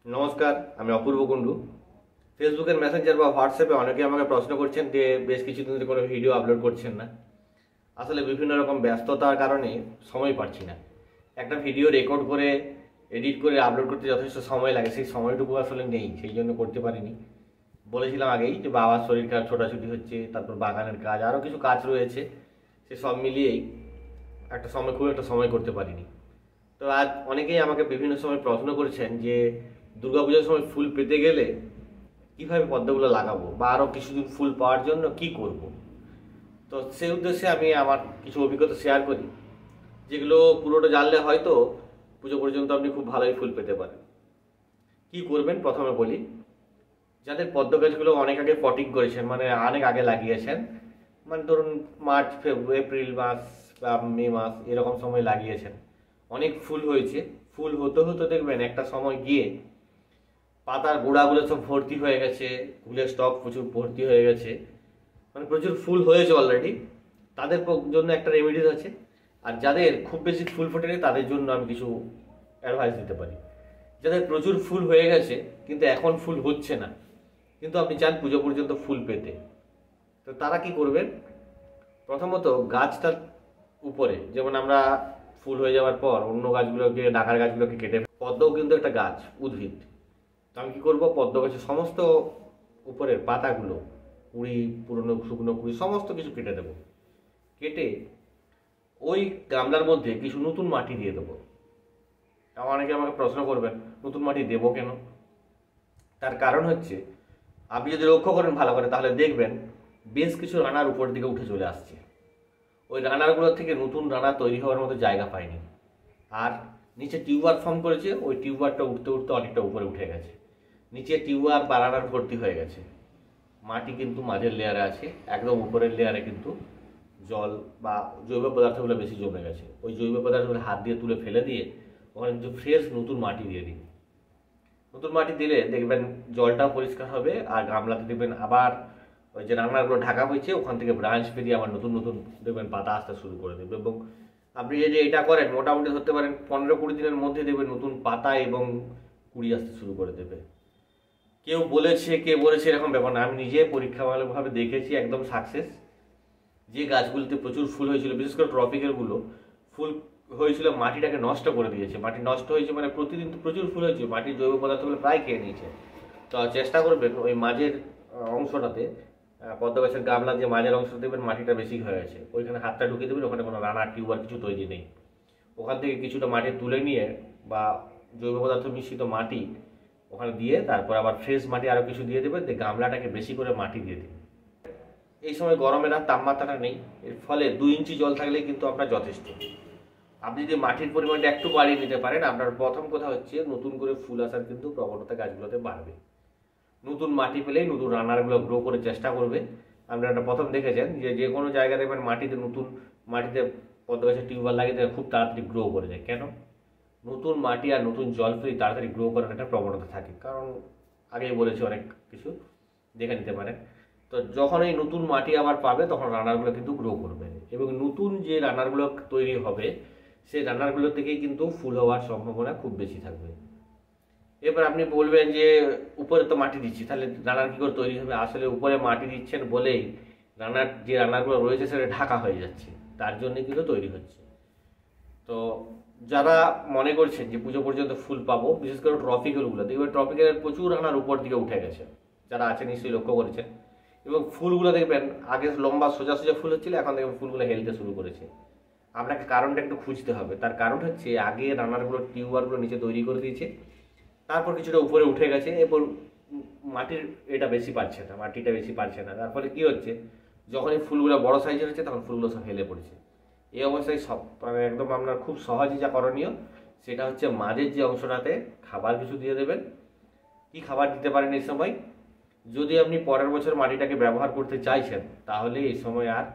নমস্কার, আমি অপূর্ব কুণ্ডু। ফেসবুকের মেসেঞ্জার বা হোয়াটসঅ্যাপে অনেকে আমাকে প্রশ্ন করছেন যে বেশ কিছুদিন ধরে কোনো ভিডিও আপলোড করছেন না। আসলে বিভিন্ন রকম ব্যস্ততার কারণে সময় পাচ্ছি না। একটা ভিডিও রেকর্ড করে এডিট করে আপলোড করতে যথেষ্ট সময় লাগে, সেই সময়টুকু আসলে নেই, সেই জন্য করতে পারিনি। বলেছিলাম আগেই যে বাবার শরীর খারাপ, ছোটাছুটি হচ্ছে, তারপর বাগানের কাজ, আরও কিছু কাজ রয়েছে, সে সব মিলিয়েই খুব একটা সময় করতে পারিনি। তো আজ অনেকেই আমাকে বিভিন্ন সময় প্রশ্ন করেছেন যে দুর্গাপূজার সময় ফুল পেতে গেলে কিভাবে পদ্মগুলো লাগাবো, বা আরও কিছুদিন ফুল পাওয়ার জন্য কি করব। তো সেই উদ্দেশ্যে আমি আমার কিছু অভিজ্ঞতা শেয়ার করি, যেগুলো পুরোটা জানলে হয়তো পুজো পর্যন্ত আপনি খুব ভালোই ফুল পেতে পারেন। কি করবেন প্রথমে বলি। যাদের পদ্ম গাছগুলো অনেক আগে পটিং করেছেন, মানে অনেক আগে লাগিয়েছেন, মানে ধরুন মার্চ এপ্রিল মাস বা মে মাস এরকম সময় লাগিয়েছেন, অনেক ফুল হয়েছে, ফুল হতে হতে দেখবেন একটা সময় গিয়ে পাতার গোড়াগুলো সব ভর্তি হয়ে গেছে, ফুলের স্টক প্রচুর ভর্তি হয়ে গেছে, মানে প্রচুর ফুল হয়েছে অলরেডি। তাদের জন্য একটা রেমেডিস আছে। আর যাদের খুব বেশি ফুল ফোটেনি তাদের জন্য আমি কিছু অ্যাডভাইস দিতে পারি। যাদের প্রচুর ফুল হয়ে গেছে কিন্তু এখন ফুল হচ্ছে না, কিন্তু আপনি চান পুজো পর্যন্ত ফুল পেতে, তো তারা কি করবেন। প্রথমত গাছটার উপরে, যেমন আমরা ফুল হয়ে যাওয়ার পর অন্য গাছগুলোকে, ডাকার গাছগুলোকে কেটে, পদ্মও কিন্তু একটা গাছ, উদ্ভিদ। তো আমি কী করবো, পদ্ম গাছের সমস্ত উপরের পাতাগুলো, কুড়ি, পুরনো শুকনো কুড়ি, সমস্ত কিছু কেটে দেবো। কেটে ওই গামলার মধ্যে কিছু নতুন মাটি দিয়ে দেবো। অনেকে আমাকে প্রশ্ন করবেন নতুন মাটি দেবো কেন। তার কারণ হচ্ছে, আপনি যদি লক্ষ্য করেন ভালো করে তাহলে দেখবেন বেশ কিছু রানার উপর দিকে উঠে চলে আসছে। ওই রানারগুলোর থেকে নতুন রানা তৈরি হওয়ার মতো জায়গা পায়নি, আর নিচে টিউবার ফর্ম করেছে, ওই টিউবারটা উঠতে উঠতে অনেকটা উপরে উঠে গেছে, নিচে টিউবার বা রানার ভর্তি হয়ে গেছে। মাটি কিন্তু মাঝের লেয়ারে আছে, একদম উপরের লেয়ারে কিন্তু জল বা জৈব পদার্থগুলো বেশি জমে গেছে। ওই জৈব পদার্থগুলো হাত দিয়ে তুলে ফেলে দিয়ে ওখানে কিন্তু ফ্রেশ নতুন মাটি দিয়ে দিন। নতুন মাটি দিলে দেখবেন জলটাও পরিষ্কার হবে, আর গামলাতে দেখবেন আবার ওই যে রান্নাগুলো ঢাকা হয়েছে ওখান থেকে ব্রাঞ্চ বেরিয়ে আবার নতুন নতুন দেখবেন পাতা আসতে শুরু করে দেবে। এবং আপনি যে এটা করেন মোটামুটি ধরতে পারেন 15-20 দিনের মধ্যে দেখবেন নতুন পাতা এবং কুড়ি আসতে শুরু করে দেবে। কেউ বলেছে, কে বলেছে এরকম ব্যাপার না, আমি নিজে পরীক্ষামূলকভাবে দেখেছি, একদম সাকসেস। যে গাছগুলিতে প্রচুর ফুল হয়েছিল, বিশেষ করে ট্রপিক্যালগুলো, ফুল হয়েছিল মাটিটাকে নষ্ট করে দিয়েছে। মাটি নষ্ট হয়েছে মানে প্রতিদিন তো প্রচুর ফুল হয়েছে, মাটির জৈব পদার্থগুলো প্রায় খেয়ে নিয়েছে। তো চেষ্টা করবেন ওই মাঝের অংশটাতে, পদ্ম গাছের গামলার যে মাঝের অংশটা দেখবেন মাটিটা বেশি হয়ে গেছে, ওইখানে হাতটা ঢুকিয়ে দেবেন, ওখানে কোনো রানা টিউবার কিছু তৈরি নেই। ওখান থেকে কিছুটা মাটি তুলে নিয়ে বা জৈব পদার্থ মিশ্রিত মাটি ওখানে দিয়ে তারপর আবার ফ্রেশ মাটি আরও কিছু দিয়ে দেবেন, দিয়ে গামলাটাকে বেশি করে মাটি দিয়ে দিন। এই সময় গরমের আর তাপমাত্রাটা নেই, এর ফলে 2 ইঞ্চি জল থাকলেই কিন্তু আপনার যথেষ্ট। আপনি যদি মাটির পরিমাণটা একটু বাড়িয়ে নিতে পারেন, আপনার প্রথম কথা হচ্ছে নতুন করে ফুল আসার কিন্তু প্রবণতা গাছগুলোতে বাড়বে। নতুন মাটি পেলেই নতুন রান্নারগুলো গ্রো করে চেষ্টা করবে। আপনারা প্রথম দেখেছেন যে যে কোনো জায়গায় দেখবেন মাটিতে, নতুন মাটিতে পদ্ম গাছের টিউবওয়েল লাগিয়ে দেয়, খুব তাড়াতাড়ি গ্রো করে যায়। কেন? নতুন মাটি আর নতুন জল পেয়ে তাড়াতাড়ি গ্রো করার একটা প্রবণতা থাকে, কারণ আগেই বলেছি অনেক কিছু, দেখে নিতে পারেন। তো যখন এই নতুন মাটি আবার পাবে তখন রান্নারগুলো কিন্তু গ্রো করবে, এবং নতুন যে রান্নারগুলো তৈরি হবে সেই রান্নারগুলো থেকেই কিন্তু ফুল হওয়ার সম্ভাবনা খুব বেশি থাকবে। এবার আপনি বলবেন যে উপরে তো মাটি দিচ্ছি, তাহলে রান্নার কী করে তৈরি হবে। আসলে উপরে মাটি দিচ্ছেন বলেই রান্নার যে রান্নাগুলো রয়েছে সেটা ঢাকা হয়ে যাচ্ছে, তার জন্যই কিন্তু তৈরি হচ্ছে। তো যারা মনে করছেন যে পুজো পর্যন্ত ফুল পাবো, বিশেষ করে ট্রপিক্যালগুলো দেখবেন ট্রপিক্যালের প্রচুর রান্নার উপর দিকে উঠে গেছে, যারা আছে নিশ্চয়ই লক্ষ্য করেছেন। এবং ফুলগুলো দেখবেন আগে লম্বা সোজা সোজা ফুল হচ্ছিল, এখন দেখবেন ফুলগুলো হেলতে শুরু করেছে। আপনাকে কারণটা একটু খুঁজতে হবে। তার কারণ হচ্ছে আগে রান্নারগুলো টিউবারগুলো নিচে তৈরি করে দিয়েছে, তারপর কিছুটা উপরে উঠে গেছে, এরপর মাটির এটা বেশি পাচ্ছে না, মাটিটা বেশি পাচ্ছে না। তার ফলে কী হচ্ছে, যখন এই ফুলগুলো বড় সাইজের হচ্ছে তখন ফুলগুলো সব হেলে পড়ছে। এই অবস্থায় সব মানে একদম আপনার খুব সহজে যা করণীয় সেটা হচ্ছে মাঝের যে অংশটাতে খাবার কিছু দিয়ে দেবেন। কি খাবার দিতে পারেন এই সময়, যদি আপনি পরের বছর মাটিটাকে ব্যবহার করতে চাইছেন তাহলে এই সময় আর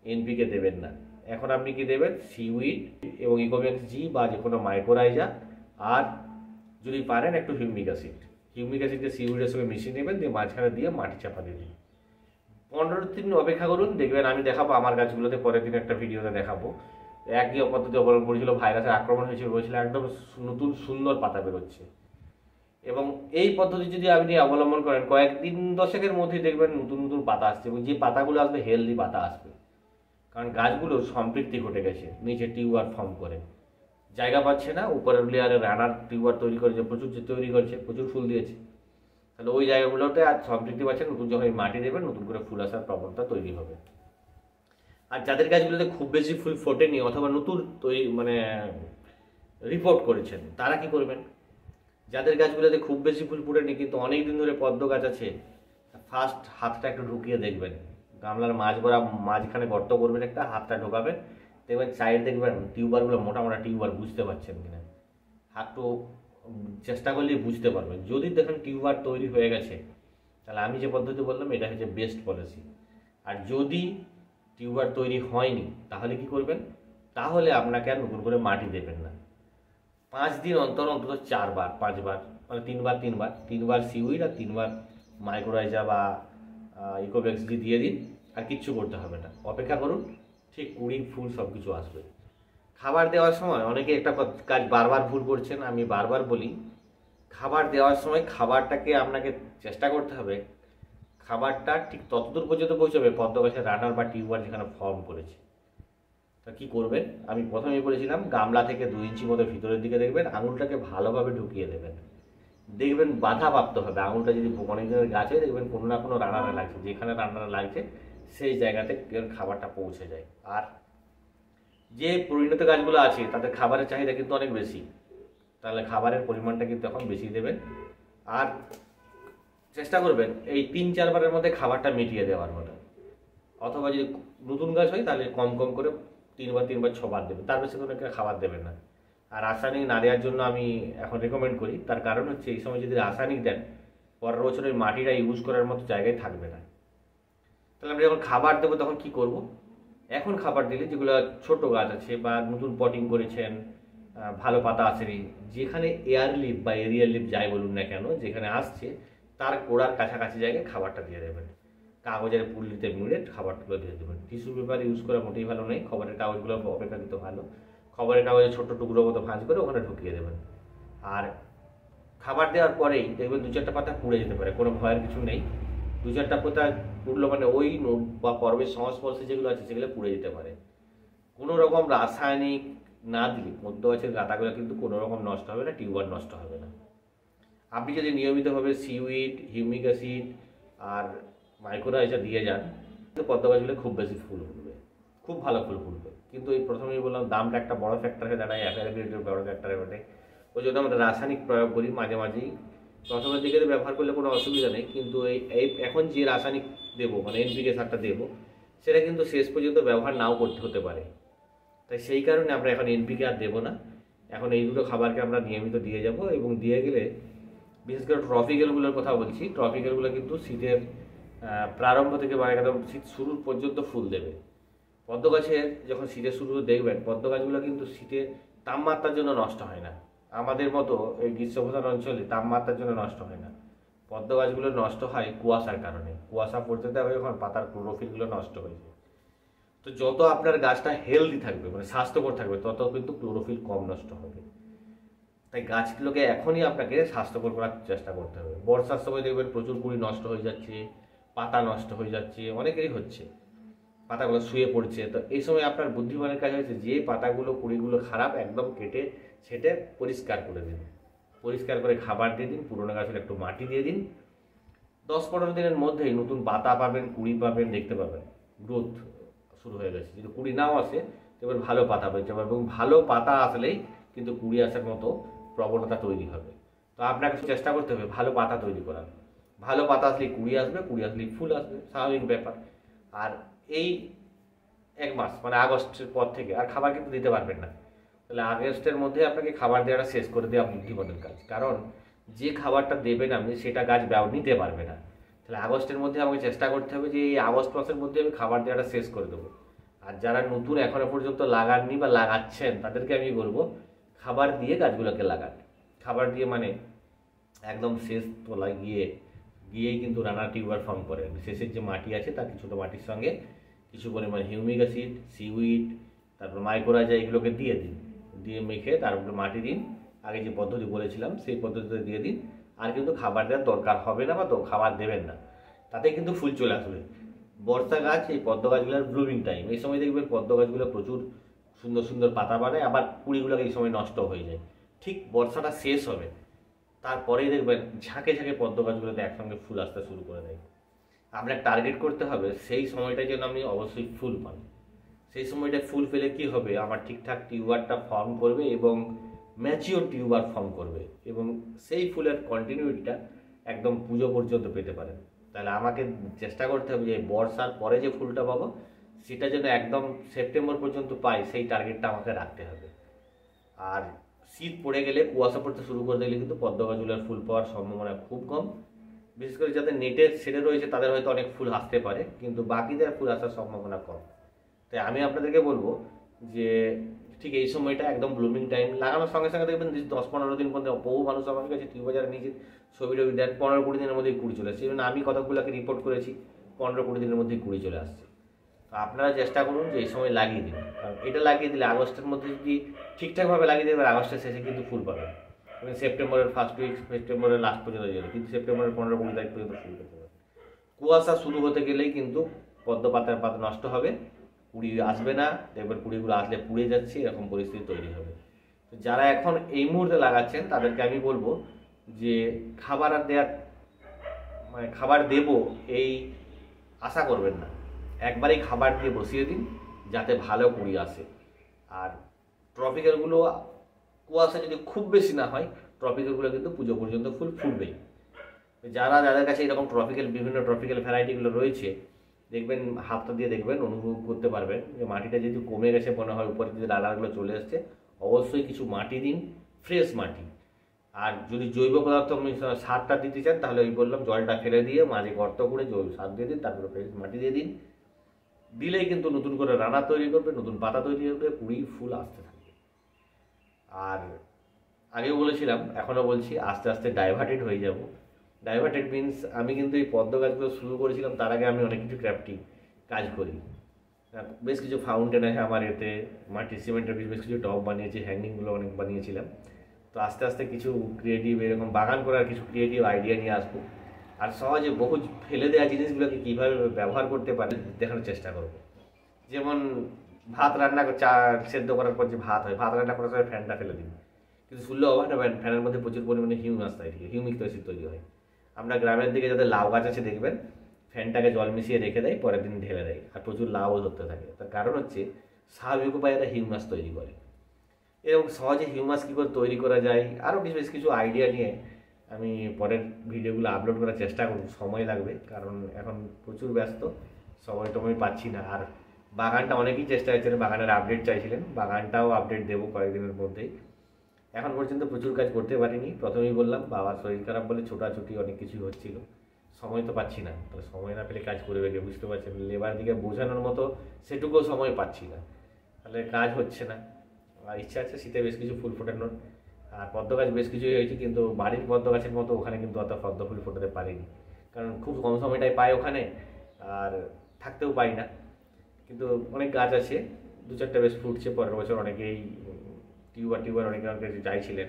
এনপিকে দেবেন না। এখন আপনি কি দেবেন, সিউইড এবং ইকোভ্যাক্স জি বা যে কোনো মাইক্রোরাইজা, আর যদি পারেন একটু হিউমিক অ্যাসিড। হিউমিক অ্যাসিডকে সিউইডের সঙ্গে মিশিয়ে নেবেন, দিয়ে মাঝখানে দিয়ে মাটি চাপা দিয়ে দিন। 15 দিন অপেক্ষা করুন, দেখবেন আমি দেখাবো আমার গাছগুলোতে, পরের দিন একটা ভিডিওতে দেখাবো। একই পদ্ধতি অবলম্বন করেছিল, ভাইরাসের আক্রমণ হয়েছিল বলেছিল, একদম নতুন সুন্দর পাতা বেরোচ্ছে। এবং এই পদ্ধতি যদি আপনি অবলম্বন করেন কয়েকদিন দশেকের মধ্যেই দেখবেন নতুন নতুন পাতা আসছে, এবং যে পাতাগুলো আসবে হেলদি পাতা আসবে। কারণ গাছগুলোর সম্পৃক্তি ঘটে গেছে, নিচে টিউবার ফর্ম করে জায়গা পাচ্ছে না, উপরের লেয়ারে রানার টিউবার তৈরি করেছে, প্রচুর যে তৈরি করেছে, প্রচুর ফুল দিয়েছে, তাহলে ওই জায়গাগুলোতে আর সম্পৃক্তি পাচ্ছে, নতুন যখন মাটি দেবেন নতুন করে ফুল আসার প্রবণতা তৈরি হবে। আর যাদের গাছগুলোতে খুব বেশি ফুল ফোটেনি অথবা নতুন তৈরি মানে রিপোর্ট করেছেন, তারা কি করবেন? যাদের গাছগুলোতে খুব বেশি ফুল ফুটেনি কিন্তু অনেক দিন ধরে পদ্ম গাছ আছে, ফার্স্ট হাতটা একটু ঢুকিয়ে দেখবেন, গামলার মাঝখানে গর্ত করবেন, একটা হাতটা ঢোকাবেন, দেখবেন সাইড দেখবেন টিউবারগুলো মোটা মোটা টিউবার, বুঝতে পারছেন কিনা একটু চেষ্টা করলেই বুঝতে পারবেন। যদি দেখেন টিউবার তৈরি হয়ে গেছে, তাহলে আমি যে পদ্ধতি বললাম এটা হচ্ছে বেস্ট পলিসি। আর যদি টিউবার তৈরি হয়নি তাহলে কি করবেন? তাহলে আপনাকে আর নতুন করে মাটি দেবেন না। 5 দিন অন্তর অন্তত 4বার 5বার মানে 3বার সিউইড আর 3বার মাইক্রোরাইজা বা ইকোভ্যাক্স দিয়ে দিন, আর কিচ্ছু করতে হবে না, অপেক্ষা করুন, ঠিক কুড়ি ফুল সব কিছু আসবে। খাবার দেওয়ার সময় অনেকে একটা কাজ বারবার ভুল করছেন, আমি বারবার বলি, খাবার দেওয়ার সময় খাবারটাকে আপনাকে চেষ্টা করতে হবে খাবারটা ঠিক ততদূর পর্যন্ত পৌঁছবে পদ্ম গাছের রানার বা টিউবার যেখানে ফর্ম করেছে। তা কী করবেন? আমি প্রথমেই বলেছিলাম গামলা থেকে 2 ইঞ্চি মতো ভিতরের দিকে দেখবেন, আঙুলটাকে ভালোভাবে ঢুকিয়ে দেবেন, দেখবেন বাধাপ্রাপ্ত হবে। আঙুলটা যদি অনেক দিনের গাছ হয় দেখবেন কোনো না কোনো রানারে লাগছে, যেখানে রানারে লাগছে সেই জায়গাতে খাবারটা পৌঁছে যায়। আর যে পরিণত গাছগুলো আছে তাদের খাবারের চাহিদা কিন্তু অনেক বেশি, তাহলে খাবারের পরিমাণটা কিন্তু এখন বেশি দেবেন। আর চেষ্টা করবেন এই 3-4বারের মধ্যে খাবারটা মিটিয়ে দেওয়ার মতো, অথবা যদি নতুন গাছ হয় তাহলে কম কম করে 3বার 6বার দেবেন, তার বেশি কোনো খাবার দেবেন না। আর রাসায়নিক না দেওয়ার জন্য আমি এখন রেকমেন্ড করি, তার কারণ হচ্ছে এই সময় যদি রাসায়নিক দেন পরের বছর ওই মাটিটা ইউজ করার মতো জায়গায় থাকবে না। তাহলে আমরা যখন খাবার দেবো তখন কি করব? এখন খাবার দিলে যেগুলো ছোট গাছ আছে বা নতুন পটিং করেছেন, ভালো পাতা আসেনি, যেখানে এয়ার লিপ বা এরিয়ার লিপ যাই বলুন না কেন, যেখানে আসছে তার গোড়ার কাছাকাছি জায়গায় খাবারটা দিয়ে দেবেন, কাগজের পুলিতে মুড়ে খাবারগুলো দিয়ে দেবেন। টিস্যু পেপার ইউজ করা মোটেই ভালো নয়, খবরের কাগজগুলো অপেক্ষাকৃত ভালো, খবরের কাগজে ছোট্ট টুকরো মতো ভাঁজ করে ওখানে ঢুকিয়ে দেবেন। আর খাবার দেওয়ার পরেই দেখবেন 2-4টা পাতা পুড়ে যেতে পারে, কোনো ভয়ের কিছু নেই। 2-4টা পাতা পুড়লো মানে ওই নোট বা পর্বের সংস্পর্শে যেগুলো আছে সেগুলো পুড়ে যেতে পারে। কোনো রকম রাসায়নিক না দিলে মধ্য গাছের গাঁদাগুলো কিন্তু কোনো রকম নষ্ট হবে না, টিউবার নষ্ট হবে না। আপনি যদি নিয়মিতভাবে সিউইড, হিউমিক অ্যাসিড আর মাইক্রোরাইজা দিয়ে যান, তো পদ্ম গাছগুলো খুব বেশি ফুল ফুটবে, খুব ভালো ফুল ফুটবে। কিন্তু এই প্রথমেই বললাম দামটা একটা বড় ফ্যাক্টর হয়ে দাঁড়ায়, অ্যাভেলেবিলিটির বড় ফ্যাক্টর হয়ে ওঠে। ওই জন্য আমরা রাসায়নিক প্রয়োগ করি মাঝে মাঝেই। প্রথমের দিকে ব্যবহার করলে কোনো অসুবিধা নেই, কিন্তু এই এখন যে রাসায়নিক দেবো মানে এনপিকে সারটা দেবো, সেটা কিন্তু শেষ পর্যন্ত ব্যবহার নাও করতে হতে পারে। তাই সেই কারণে আমরা এখন এনপিকে আর দেবো না, এখন এই দুটো খাবারকে আমরা নিয়মিত দিয়ে যাব। এবং দিয়ে গেলে বিশেষ করে ট্রপিক্যালগুলোর কথা বলছি, ট্রপিক্যালগুলো কিন্তু শীতের প্রারম্ভ থেকে মানে একদম শীত শুরুর পর্যন্ত ফুল দেবে। পদ্ম গাছের যখন শীতের শুরু দেখবেন, পদ্ম গাছগুলো কিন্তু শীতে তাপমাত্রার জন্য নষ্ট হয় না, আমাদের মতো এই গ্রীষ্মপ্রধান অঞ্চলে তাপমাত্রার জন্য নষ্ট হয় না। পদ্ম গাছগুলো নষ্ট হয় কুয়াশার কারণে, কুয়াশা পড়তে দেওয়া যখন পাতার ক্লোরোফিলগুলো নষ্ট হয়ে যায়। তো যত আপনার গাছটা হেলদি থাকবে মানে স্বাস্থ্যকর থাকবে, তত কিন্তু ক্লোরোফিল কম নষ্ট হবে। তাই গাছগুলোকে এখনই আপনাকে স্বাস্থ্যকর করার চেষ্টা করতে হবে। বর্ষার সময় দেখবেন প্রচুর কুড়ি নষ্ট হয়ে যাচ্ছে, পাতা নষ্ট হয়ে যাচ্ছে, অনেকেরই হচ্ছে, পাতাগুলো শুয়ে পড়ছে। তো এই সময় আপনার বুদ্ধিমানের কাজ হয়েছে যে পাতাগুলো কুড়িগুলো খারাপ একদম কেটে ছেটে পরিষ্কার করে দিন, পরিষ্কার করে খাবার দিয়ে দিন, পুরোনো গাছের একটু মাটি দিয়ে দিন। 10-15 দিনের মধ্যেই নতুন পাতা পাবেন, কুড়ি পাবেন, দেখতে পাবেন গ্রোথ শুরু হয়ে গেছে। যদি কুড়ি নাও আসে এবার ভালো পাতা পেতে পারবে, এবং ভালো পাতা আসলেই কিন্তু কুড়ি আসার মতো প্রবণতা তৈরি হবে। তো আপনাকে চেষ্টা করতে হবে ভালো পাতা তৈরি করার। ভালো পাতা আসলেই কুড়ি আসবে, কুড়ি আসলেই ফুল আসবে, স্বাভাবিক ব্যাপার। আর এই 1 মাস মানে আগস্টের পর থেকে আর খাবার কিন্তু দিতে পারবেন না, তাহলে আগস্টের মধ্যে আপনাকে খাবার দেওয়াটা শেষ করে দেওয়া বুদ্ধিমানের কাজ। কারণ যে খাবারটা দেবেন আপনি সেটা গাছ নিতে পারবে না। তাহলে আগস্টের মধ্যে আমাকে চেষ্টা করতে হবে যে এই আগস্ট মাসের মধ্যে আমি খাবার দেওয়াটা শেষ করে দেবো। আর যারা নতুন এখনো পর্যন্ত লাগাননি বা লাগাচ্ছেন তাদেরকে আমি বলবো খাবার দিয়ে গাছগুলোকে লাগান। খাবার দিয়ে মানে একদম শেষ তলায় গিয়েই কিন্তু রানার টিউবার ফর্ম করে। শেষের যে মাটি আছে তার কিছুটা মাটির সঙ্গে কিছু পরিমাণ হিউমিক অ্যাসিড, সিউইড, তারপর মাইক্রোরাইজা এগুলোকে দিয়ে দিন, দিয়ে মেখে তার উপরে মাটি দিন, আগে যে পদ্ধতি বলেছিলাম সেই পদ্ধতিতে দিয়ে দিন। আর কিন্তু খাবার দেওয়ার দরকার হবে না বা তো খাবার দেবেন না, তাতে কিন্তু ফুল চলে আসবে। বর্ষা গাছ, এই পদ্ম গাছগুলোর ব্লুমিং টাইম, এই সময় দেখবেন পদ্ম গাছগুলো প্রচুর সুন্দর সুন্দর পাতা বানায়, আবার কুড়িগুলো এই সময় নষ্ট হয়ে যায়। ঠিক বর্ষাটা শেষ হবে তারপরেই দেখবেন ঝাঁকে ঝাঁকে পদ্ম গাছগুলোতে একসঙ্গে ফুল আসতে শুরু করে দেয়। আপনার টার্গেট করতে হবে সেই সময়টায় যেন আপনি অবশ্যই ফুল পান। সেই সময়টায় ফুল পেলে কি হবে, আমার ঠিকঠাক টিউবারটা ফর্ম করবে এবং ম্যাচিওর টিউবার ফর্ম করবে, এবং সেই ফুলের কন্টিনিউটিটা একদম পুজো পর্যন্ত পেতে পারেন। তাহলে আমাকে চেষ্টা করতে হবে যে বর্ষার পরে যে ফুলটা পাবো সেটা যেন একদম সেপ্টেম্বর পর্যন্ত পাই, সেই টার্গেটটা আমাকে রাখতে হবে। আর শীত পড়ে গেলে, কুয়াশা পড়তে শুরু করে দিলে কিন্তু পদ্ম গাছগুলোর ফুল পাওয়ার সম্ভাবনা খুব কম। বিশেষ করে যাদের নেটের শেডে রয়েছে তাদের হয়তো অনেক ফুল আসতে পারে, কিন্তু বাকিদের ফুল আসার সম্ভাবনা কম। তাই আমি আপনাদেরকে বলবো যে ঠিক এই সময়টা একদম ব্লুমিং টাইম, লাগানোর সঙ্গে সঙ্গে দেখবেন 10-15 দিন পর্যন্ত বহু মানুষ আমার কাছে টিউবাজারে নিজে ছবি টবি দেন, 15-20 দিনের মধ্যেই কুড়ি চলে আসছে। আমি কতগুলোকে রিপোর্ট করেছি 15-20 দিনের মধ্যেই কুড়ি চলে আসছে। তো আপনারা চেষ্টা করুন যে এই সময় লাগিয়ে দিন, কারণ এটা লাগিয়ে দিলে আগস্টের মধ্যে যদি ঠিকঠাকভাবে লাগিয়ে দেবেন আগস্টের শেষে কিন্তু ফুল পাবেন, এবং সেপ্টেম্বরের ফার্স্ট উইক, সেপ্টেম্বরের লাস্ট পর্যন্ত যাবে, কিন্তু সেপ্টেম্বরের 15-20 তারিখ পর্যন্ত ফুল পেতে পারেন। কুয়াশা শুরু হতে গেলেই কিন্তু পদ্ম পাতার পাতা নষ্ট হবে, কুড়ি আসবে না, দেখবেন কুড়িগুলো আসলে পুড়ে যাচ্ছে, এরকম পরিস্থিতি তৈরি হবে। তো যারা এখন এই মুহূর্তে লাগাচ্ছেন তাদেরকে আমি বলবো যে খাবার আর দেওয়ার মানে খাবার দেব এই আশা করবেন না, একবারেই খাবার দিয়ে বসিয়ে দিন যাতে ভালো কুড়ি আসে। আর ট্রপিক্যালগুলো কুয়াশা যদি খুব বেশি না হয়, ট্রপিক্যালগুলো কিন্তু পুজো পর্যন্ত ফুল ফুটবেই। যাদের কাছে এরকম ট্রপিক্যাল বিভিন্ন ট্রপিক্যাল ভ্যারাইটিগুলো রয়েছে, দেখবেন হাতটা দিয়ে দেখবেন, অনুভব করতে পারবেন যে মাটিটা যেহেতু কমে গেছে মনে হয়, উপরে যে ডালাগুলো চলে এসছে, অবশ্যই কিছু মাটি দিন, ফ্রেশ মাটি। আর যদি জৈব পদার্থ সারটা দিতে চান তাহলে ওই বললাম জলটা ফেলে দিয়ে মাঝে গর্ত করে জৈব সার দিয়ে দিন, তারপরে ফ্রেশ মাটি দিয়ে দিন, দিলেই কিন্তু নতুন করে রানা তৈরি করবে, নতুন পাতা তৈরি হবে, কুড়ি ফুল আসতে থাকবে। আর আগেও বলেছিলাম, এখনও বলছি, আস্তে আস্তে ডাইভার্টেড হয়ে যাব। ডাইভার্টেড মিনস আমি কিন্তু এই পদ্ম গাছগুলো শুরু করেছিলাম, তার আগে আমি অনেক কিছু ক্রাফটিং কাজ করি, বেশ কিছু ফাউন্টেন আছে আমার এতে, মাটি সিমেন্টের বেশ কিছু টব বানিয়েছি, হ্যাঙ্গিংগুলো অনেক বানিয়েছিলাম। তো আস্তে আস্তে কিছু ক্রিয়েটিভ এরকম বাগান করার কিছু ক্রিয়েটিভ আইডিয়া নিয়ে আসবো, আর সহজে বহু ফেলে দেওয়া জিনিসগুলোকে কীভাবে ব্যবহার করতে পারে দেখানোর চেষ্টা করবো। যেমন ভাত রান্না চা সেদ্ধ করার পর যে ভাত হয়, ভাত রান্না করার সময় ফ্যানটা ফেলে দিন, কিন্তু শুনলে অবাক হবেন ফ্যানের মধ্যে প্রচুর পরিমাণে হিউমাস হিউমিক অ্যাসিড তৈরি হয়। আমরা গ্রামের দিকে যাদের লাউ গাছ আছে দেখবেন ফ্যানটাকে জল মিশিয়ে রেখে দেয়, পরের দিন ঢেলে দেয়, আর প্রচুর লাউও ধরতে থাকে। তার কারণ হচ্ছে স্বাভাবিক উপায়ে এরা হিউমাস তৈরি করে। এরকম সহজে হিউমাস কী করে তৈরি করা যায় আরও বেশ কিছু আইডিয়া নিয়ে আমি পরের ভিডিওগুলো আপলোড করার চেষ্টা করব। সময় লাগবে কারণ এখন প্রচুর ব্যস্ত, সময় টময় পাচ্ছি না। আর বাগানটা অনেকেই চেষ্টা করছিলেন, বাগানের আপডেট চাইছিলেন, বাগানটাও আপডেট দেবো কয়েকদিনের মধ্যেই। এখন পর্যন্ত প্রচুর কাজ করতে পারিনি, প্রথমেই বললাম বাবার শরীর খারাপ বলে ছোটাছুটি অনেক কিছুই হচ্ছিল, সময় তো পাচ্ছি না। তাহলে সময় না পেলে কাজ করবে কে, বুঝতে পারছেন, লেবার দিকে বোঝানোর মতো সেটুকুও সময় পাচ্ছি না, তাহলে কাজ হচ্ছে না। আর ইচ্ছা আছে শীতে বেশ কিছু ফুল ফোটানোর, আর পদ্ম গাছ বেশ কিছুই হয়েছে, কিন্তু বাড়ির পদ্ম গাছের মতো ওখানে কিন্তু অত পদ্ম ফুল ফোটাতে পারিনি, কারণ খুব কম সময়টাই পাই ওখানে, আর থাকতেও পাই না। কিন্তু অনেক গাছ আছে, 2-4টা বেশ ফুটছে। পরের বছর অনেকেই টিউবার অনেকে আমার কাছে চাইছিলেন,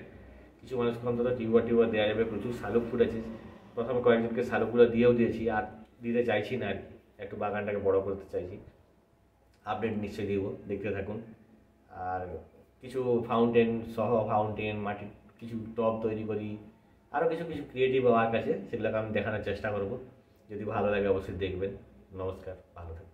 কিছু মানুষকে অন্তত টিউবার দেওয়া যাবে। প্রচুর শালুক ফুটেছে, প্রথমে কয়েকজনকে শালুকগুলো দিয়েও দিয়েছি, আর দিতে চাইছি না, আর একটু বাগানটাকে বড় করতে চাইছি। আপডেট নিশ্চয়ই দিব, দেখতে থাকুন। আর কিছু ফাউন্টেন মাটির কিছু টব তৈরি করি, আরও কিছু ক্রিয়েটিভ ওয়ার্ক আছে, সেগুলোকে আমি দেখানোর চেষ্টা করব। যদি ভালো লাগে অবশ্যই দেখবেন। নমস্কার, ভালো থাকবেন।